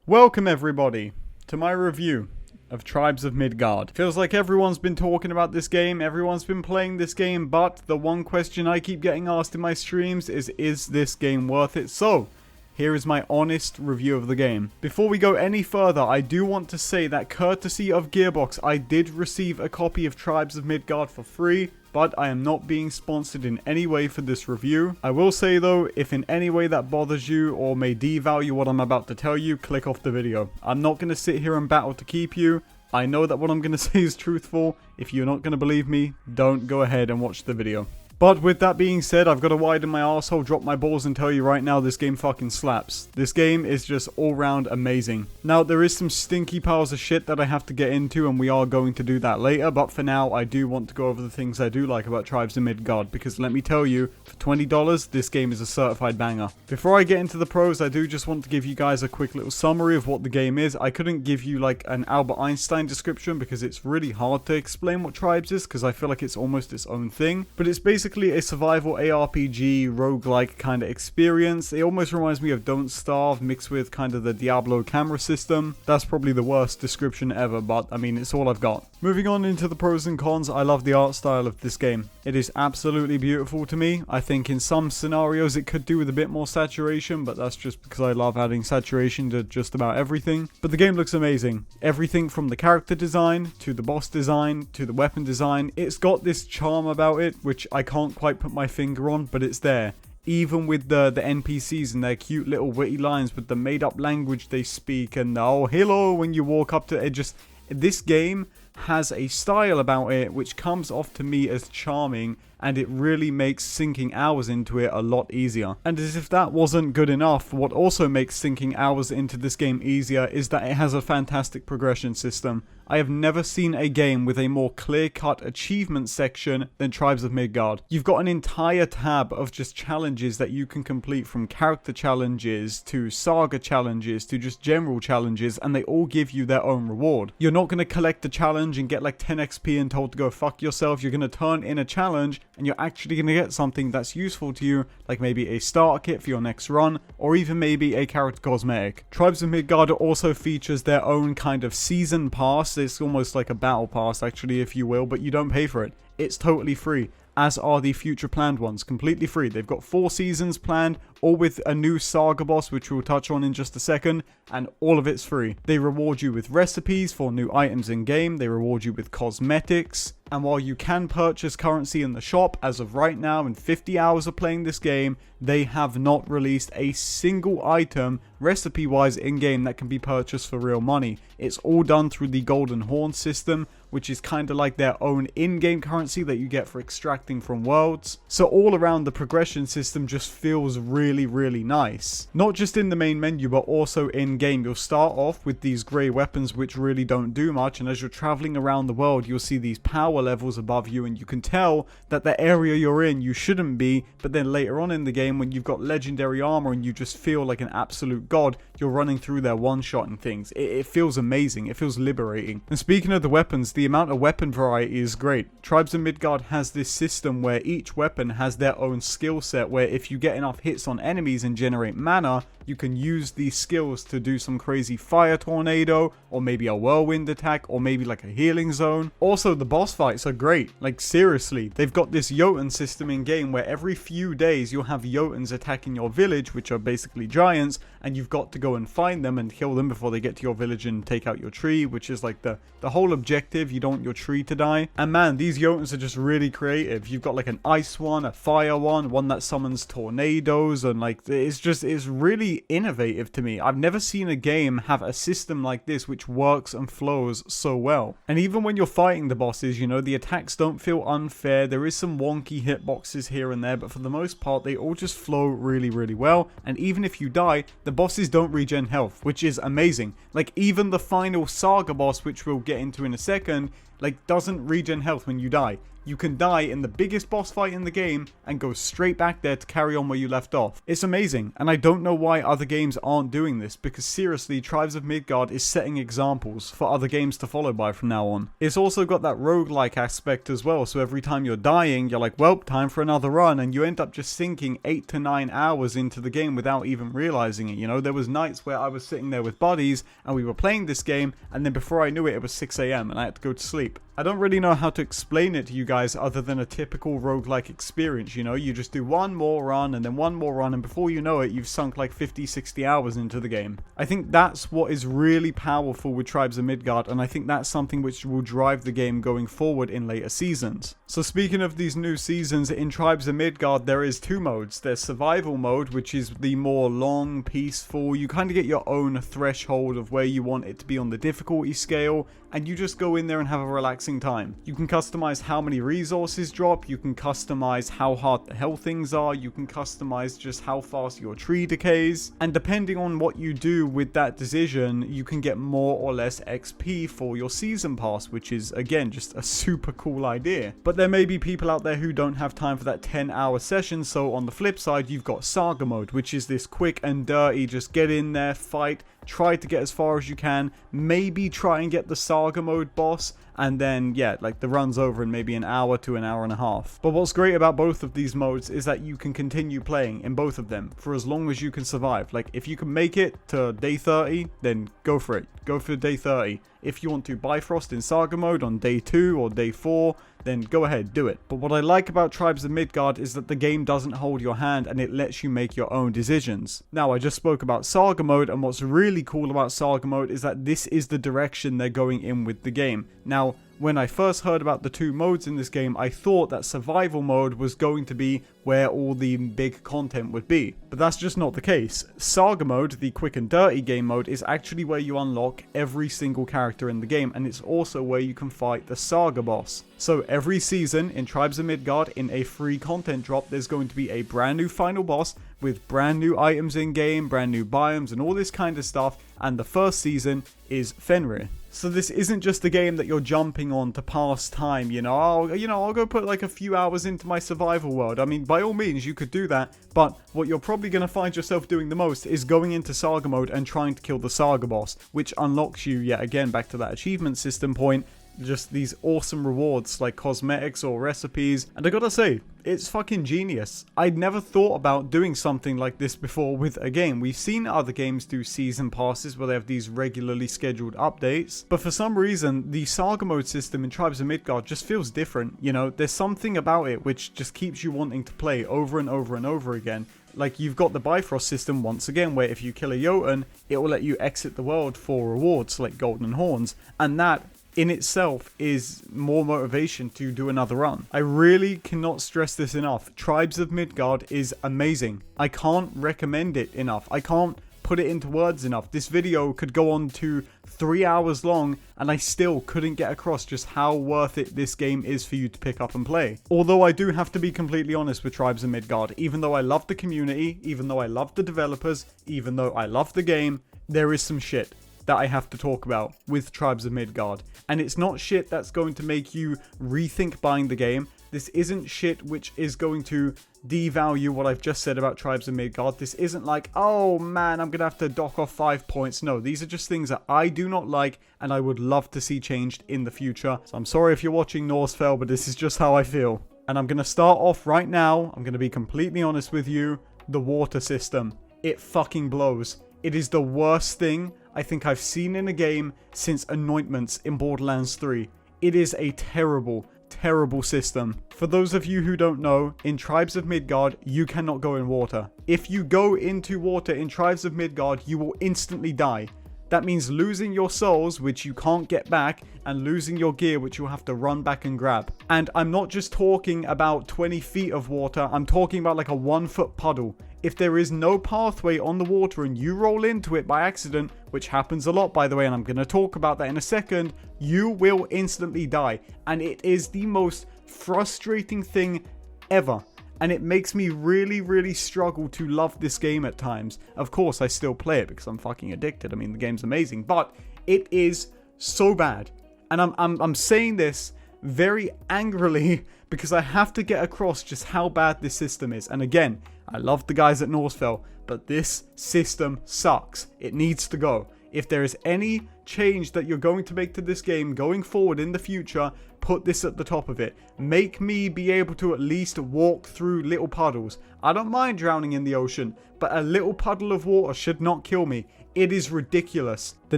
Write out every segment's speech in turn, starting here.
Welcome everybody to my review of Tribes of Midgard. Feels like everyone's been talking about this game, everyone's been playing this game, but the one question I keep getting asked in my streams is this game worth it? So, here is my honest review of the game. Before we go any further, I do want to say that courtesy of Gearbox, I did receive a copy of Tribes of Midgard for free, but I am not being sponsored in any way for this review. I will say though, if in any way that bothers you or may devalue what I'm about to tell you, click off the video. I'm not going to sit here and battle to keep you. I know that what I'm going to say is truthful. If you're not going to believe me, don't go ahead and watch the video. But with that being said, I've got to widen my arsehole, drop my balls and tell you right now, this game fucking slaps. This game is just all round amazing. Now, there is some stinky piles of shit that I have to get into, and we are going to do that later, but for now, I do want to go over the things I do like about Tribes of Midgard, because let me tell you, for $20, this game is a certified banger. Before I get into the pros, I do just want to give you guys a quick little summary of what the game is. I couldn't give you like an Albert Einstein description, because it's really hard to explain what Tribes is, because I feel like it's almost its own thing, but it's basically a survival ARPG roguelike kind of experience. It almost reminds me of Don't Starve mixed with kind of the Diablo camera system. That's probably the worst description ever, but I mean, it's all I've got. Moving on into the pros and cons, I love the art style of this game. It is absolutely beautiful to me. I think in some scenarios it could do with a bit more saturation, but that's just because I love adding saturation to just about everything. But the game looks amazing. Everything from the character design, to the boss design, to the weapon design. It's got this charm about it, which I can't quite put my finger on, but it's there. Even with the NPCs and their cute little witty lines with the made up language they speak and oh hello when you walk up to it, this game has a style about it which comes off to me as charming, and it really makes sinking hours into it a lot easier. And as if that wasn't good enough, what also makes sinking hours into this game easier is that it has a fantastic progression system. I have never seen a game with a more clear-cut achievement section than Tribes of Midgard. You've got an entire tab of just challenges that you can complete, from character challenges to saga challenges to just general challenges, and they all give you their own reward. You're not going to collect a challenge and get like 10 XP and told to go fuck yourself. You're going to turn in a challenge and you're actually going to get something that's useful to you, like maybe a starter kit for your next run, or even maybe a character cosmetic. Tribes of Midgard also features their own kind of season pass. It's almost like a battle pass actually, if you will, but you don't pay for it. It's totally free, as are the future planned ones, completely free. They've got 4 seasons planned, all with a new saga boss, which we'll touch on in just a second, and all of it's free. They reward you with recipes for new items in game, they reward you with cosmetics, and while you can purchase currency in the shop, as of right now, in 50 hours of playing this game, they have not released a single item, recipe-wise, in-game that can be purchased for real money. It's all done through the Golden Horn system, which is kind of like their own in-game currency that you get for extracting from worlds. So all around, the progression system just feels really nice. Not just in the main menu, but also in-game. You'll start off with these grey weapons which really don't do much, and as you're traveling around the world, you'll see these power levels above you, and you can tell that the area you're in you shouldn't be, but then later on in the game, when you've got legendary armor and you just feel like an absolute god, you're running through there one-shotting things. It feels amazing. It feels liberating. And speaking of the weapons, the amount of weapon variety is great. Tribes of Midgard has this system where each weapon has their own skill set, where if you get enough hits on enemies and generate mana, you can use these skills to do some crazy fire tornado, or maybe a whirlwind attack, or maybe like a healing zone. Also, the boss fights are great. Like seriously, they've got this Jotun system in game where every few days you'll have Jotuns attacking your village, which are basically giants, and you've got to go and find them and kill them before they get to your village and take out your tree, which is like the whole objective. You don't want your tree to die. And man, these Jotuns are just really creative. You've got like an ice one, a fire one that summons tornadoes, and like it's really innovative to me. I've never seen a game have a system like this which works and flows so well. And even when you're fighting the bosses, you know, the attacks don't feel unfair. There is some wonky hitboxes here and there, but for the most part, they all just flow really well. And even if you die, the bosses don't regen health, which is amazing. Like even the final saga boss, which we'll get into in a second, like doesn't regen health when you die. You can die in the biggest boss fight in the game and go straight back there to carry on where you left off. It's amazing, and I don't know why other games aren't doing this, because seriously, Tribes of Midgard is setting examples for other games to follow by from now on. It's also got that roguelike aspect as well, so every time you're dying, you're like, well, time for another run, and you end up just sinking 8 to 9 hours into the game without even realizing it. You know, there was nights where I was sitting there with buddies, and we were playing this game, and then before I knew it, it was 6 AM, and I had to go to sleep. I don't really know how to explain it to you guys other than a typical roguelike experience, you know? You just do one more run and then one more run, and before you know it, you've sunk like 50, 60 hours into the game. I think that's what is really powerful with Tribes of Midgard, and I think that's something which will drive the game going forward in later seasons. So speaking of these new seasons, in Tribes of Midgard there is 2 modes. There's survival mode, which is the more long, peaceful, you kind of get your own threshold of where you want it to be on the difficulty scale, and you just go in there and have a relaxing time. You can customize how many resources drop, you can customize how hard the hell things are, you can customize just how fast your tree decays, and depending on what you do with that decision, you can get more or less XP for your season pass, which is again just a super cool idea. But there may be people out there who don't have time for that 10-hour session, so on the flip side you've got saga mode, which is this quick and dirty, just get in there, fight, try to get as far as you can, maybe try and get the saga mode boss, and then yeah, like the run's over in maybe an hour to an hour and a half. But what's great about both of these modes is that you can continue playing in both of them for as long as you can survive. Like if you can make it to day 30, then go for it. Go for day 30. If you want to Bifrost in saga mode on day 2 or day 4, then go ahead, do it. But what I like about Tribes of Midgard is that the game doesn't hold your hand and it lets you make your own decisions. Now, I just spoke about saga mode, and what's really cool about saga mode is that this is the direction they're going in with the game. Now, when I first heard about the 2 modes in this game, I thought that survival mode was going to be where all the big content would be. But that's just not the case. Saga mode, the quick and dirty game mode, is actually where you unlock every single character in the game, and it's also where you can fight the saga boss. So every season in Tribes of Midgard, in a free content drop, there's going to be a brand new final boss with brand new items in game, brand new biomes and all this kind of stuff, and the first season is Fenrir. So this isn't just a game that you're jumping on to pass time, I'll go put like a few hours into my survival world. I mean, by all means, you could do that, but what you're probably going to find yourself doing the most is going into saga mode and trying to kill the saga boss, which unlocks you, yet again, back to that achievement system point, just these awesome rewards like cosmetics or recipes. And I gotta say, it's fucking genius. I'd never thought about doing something like this before with a game. We've seen other games do season passes where they have these regularly scheduled updates, but for some reason the saga mode system in Tribes of Midgard just feels different. There's something about it which just keeps you wanting to play over and over and over again. Like, you've got the Bifrost system once again, where if you kill a Jotun, it will let you exit the world for rewards like golden horns, and that in itself is more motivation to do another run. I really cannot stress this enough. Tribes of Midgard is amazing. I can't recommend it enough. I can't put it into words enough. This video could go on to 3 hours long, and I still couldn't get across just how worth it this game is for you to pick up and play. Although I do have to be completely honest with Tribes of Midgard. Even though I love the community, even though I love the developers, even though I love the game, there is some shit that I have to talk about with Tribes of Midgard. And it's not shit that's going to make you rethink buying the game. This isn't shit which is going to devalue what I've just said about Tribes of Midgard. This isn't like, oh man, I'm gonna have to dock off 5 points. No, these are just things that I do not like and I would love to see changed in the future. So I'm sorry if you're watching Norsfell, but this is just how I feel. And I'm gonna start off right now. I'm gonna be completely honest with you. The water system. It fucking blows. It is the worst thing I think I've seen in a game since Anointments in Borderlands 3. It is a terrible, terrible system. For those of you who don't know, in Tribes of Midgard, you cannot go in water. If you go into water in Tribes of Midgard, you will instantly die. That means losing your souls, which you can't get back, and losing your gear, which you'll have to run back and grab. And I'm not just talking about 20 feet of water, I'm talking about like a 1 foot puddle. If there is no pathway on the water and you roll into it by accident, which happens a lot by the way, and I'm going to talk about that in a second, you will instantly die. And it is the most frustrating thing ever. And it makes me really, really struggle to love this game at times. Of course, I still play it because I'm fucking addicted. I mean, the game's amazing, but it is so bad. And I'm saying this very angrily because I have to get across just how bad this system is. And again, I love the guys at Norsfell, but this system sucks. It needs to go. If there is any change that you're going to make to this game going forward in the future, put this at the top of it. Make me be able to at least walk through little puddles. I don't mind drowning in the ocean, but a little puddle of water should not kill me. It is ridiculous. The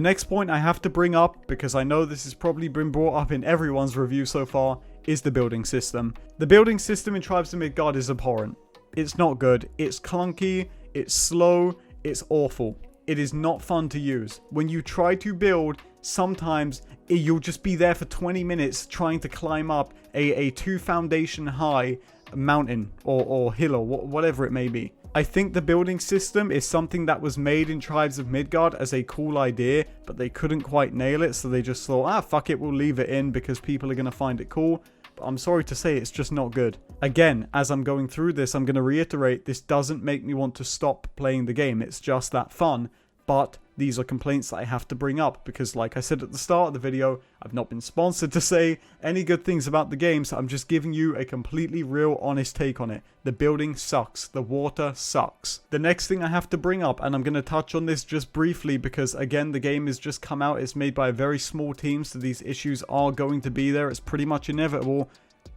next point I have to bring up, because I know this has probably been brought up in everyone's review so far, is the building system. The building system in Tribes of Midgard is abhorrent. It's not good. It's clunky. It's slow. It's awful. It is not fun to use. When you try to build, sometimes you'll just be there for 20 minutes trying to climb up a 2 foundation high mountain or hill or whatever it may be. I think the building system is something that was made in Tribes of Midgard as a cool idea, but they couldn't quite nail it, so they just thought, fuck it, we'll leave it in because people are going to find it cool. But I'm sorry to say, it's just not good. Again, as I'm going through this, I'm going to reiterate, this doesn't make me want to stop playing the game. It's just that fun. But these are complaints that I have to bring up because, like I said at the start of the video, I've not been sponsored to say any good things about the game, so I'm just giving you a completely real, honest take on it. The building sucks. The water sucks. The next thing I have to bring up, and I'm going to touch on this just briefly because, again, the game has just come out. It's made by a very small team, so these issues are going to be there. It's pretty much inevitable.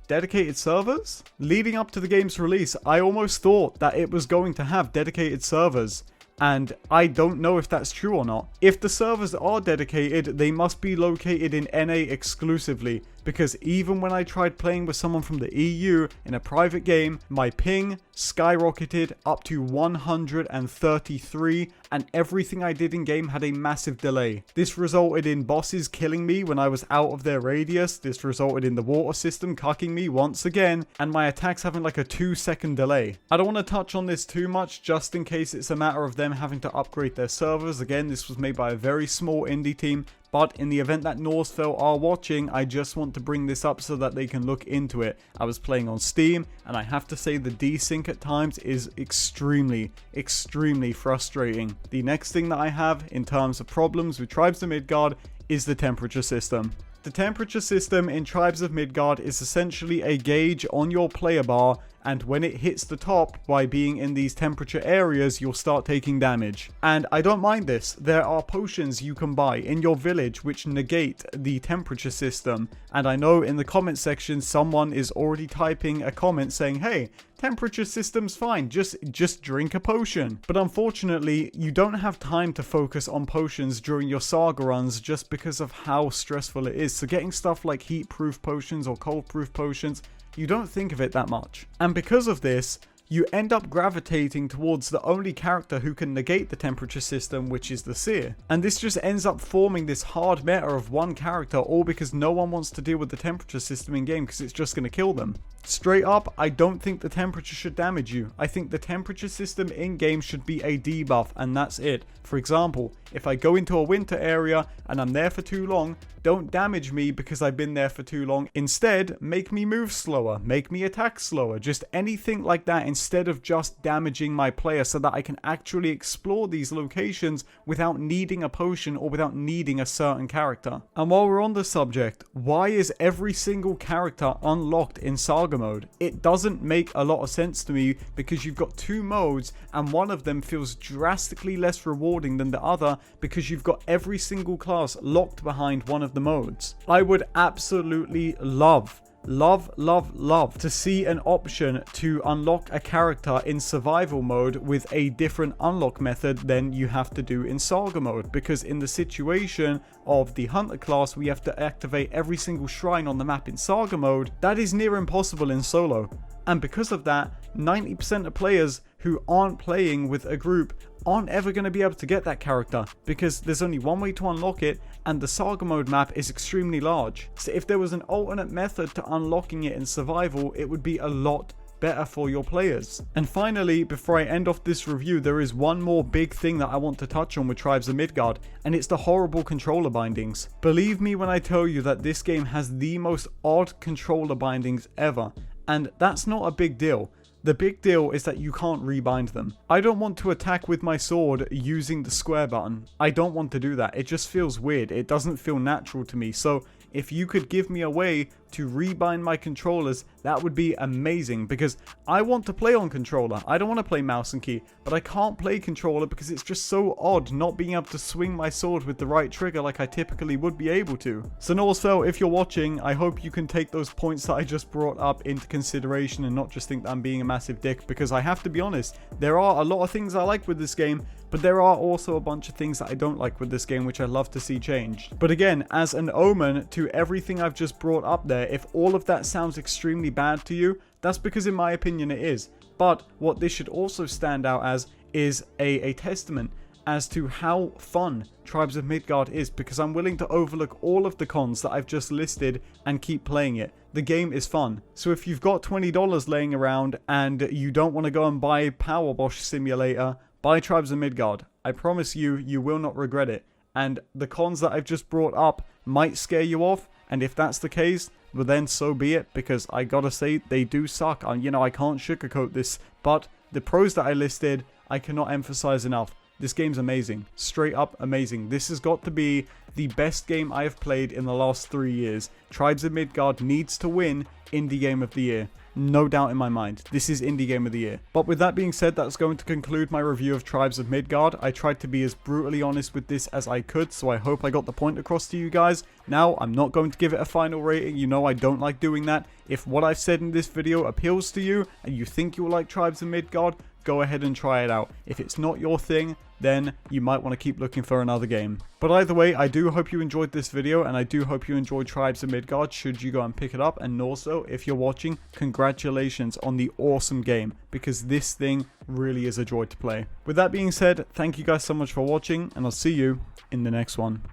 Dedicated servers? Leading up to the game's release, I almost thought that it was going to have dedicated servers. And I don't know if that's true or not. If the servers are dedicated, they must be located in NA exclusively. Because even when I tried playing with someone from the EU in a private game, my ping skyrocketed up to 133 and everything I did in game had a massive delay. This resulted in bosses killing me when I was out of their radius. This resulted in the water system cucking me once again and my attacks having like a 2-second delay. I don't want to touch on this too much just in case it's a matter of them having to upgrade their servers. Again, this was made by a very small indie team. But in the event that Norsfell are watching, I just want to bring this up so that they can look into it. I was playing on Steam, and I have to say the desync at times is extremely, extremely frustrating. The next thing that I have in terms of problems with Tribes of Midgard is the temperature system. The temperature system in Tribes of Midgard is essentially a gauge on your player bar, and when it hits the top by being in these temperature areas, you'll start taking damage. And I don't mind this. There are potions you can buy in your village which negate the temperature system. And I know in the comment section someone is already typing a comment saying, hey, temperature system's fine, just drink a potion. But unfortunately, you don't have time to focus on potions during your saga runs just because of how stressful it is. So getting stuff like heat-proof potions or cold-proof potions, you don't think of it that much. And because of this, you end up gravitating towards the only character who can negate the temperature system, which is the Seer. And this just ends up forming this hard meta of one character, all because no one wants to deal with the temperature system in game because it's just going to kill them. Straight up, I don't think the temperature should damage you. I think the temperature system in game should be a debuff, and that's it. For example, if I go into a winter area and I'm there for too long, don't damage me because I've been there for too long. Instead, make me move slower, make me attack slower, just anything like that instead of just damaging my player so that I can actually explore these locations without needing a potion or without needing a certain character. And while we're on the subject, why is every single character unlocked in Saga mode? It doesn't make a lot of sense to me because you've got 2 modes and one of them feels drastically less rewarding than the other because you've got every single class locked behind one of the modes. I would absolutely love to see an option to unlock a character in survival mode with a different unlock method than you have to do in saga mode, because in the situation of the hunter class we have to activate every single shrine on the map in saga mode. That is near impossible in solo, and because of that 90% of players who aren't playing with a group aren't ever going to be able to get that character because there's only one way to unlock it and the saga mode map is extremely large. So if there was an alternate method to unlocking it in survival, it would be a lot better for your players. And finally, before I end off this review, there is one more big thing that I want to touch on with Tribes of Midgard, and it's the horrible controller bindings. Believe me when I tell you that this game has the most odd controller bindings ever, and that's not a big deal. The big deal is that you can't rebind them. I don't want to attack with my sword using the square button. I don't want to do that. It just feels weird. It doesn't feel natural to me. So if you could give me a way to rebind my controllers, that would be amazing, because I want to play on controller. I don't want to play mouse and key, but I can't play controller because it's just so odd not being able to swing my sword with the right trigger like I typically would be able to. So Norsfell, if you're watching, I hope you can take those points that I just brought up into consideration and not just think that I'm being a massive dick, because I have to be honest, there are a lot of things I like with this game, but there are also a bunch of things that I don't like with this game, which I'd love to see changed. But again, as an omen to everything I've just brought up there, if all of that sounds extremely bad to you, that's because in my opinion it is. But what this should also stand out as is a testament as to how fun Tribes of Midgard is, because I'm willing to overlook all of the cons that I've just listed and keep playing it. The game is fun. So if you've got $20 laying around and you don't want to go and buy Power Wash Simulator, buy Tribes of Midgard. I promise you, you will not regret it. And the cons that I've just brought up might scare you off, and if that's the case, well then so be it, because I gotta say, they do suck. You know, I can't sugarcoat this, but the pros that I listed, I cannot emphasize enough. This game's amazing. Straight up amazing. This has got to be the best game I have played in the last 3 years. Tribes of Midgard needs to win Indie Game of the Year. No doubt in my mind. This is Indie Game of the Year. But with that being said, that's going to conclude my review of Tribes of Midgard. I tried to be as brutally honest with this as I could, so I hope I got the point across to you guys. Now, I'm not going to give it a final rating. You know I don't like doing that. If what I've said in this video appeals to you, and you think you'll like Tribes of Midgard, go ahead and try it out. If it's not your thing, then you might want to keep looking for another game. But either way, I do hope you enjoyed this video, and I do hope you enjoyed Tribes of Midgard should you go and pick it up. And also, if you're watching, congratulations on the awesome game, because this thing really is a joy to play. With that being said, thank you guys so much for watching, and I'll see you in the next one.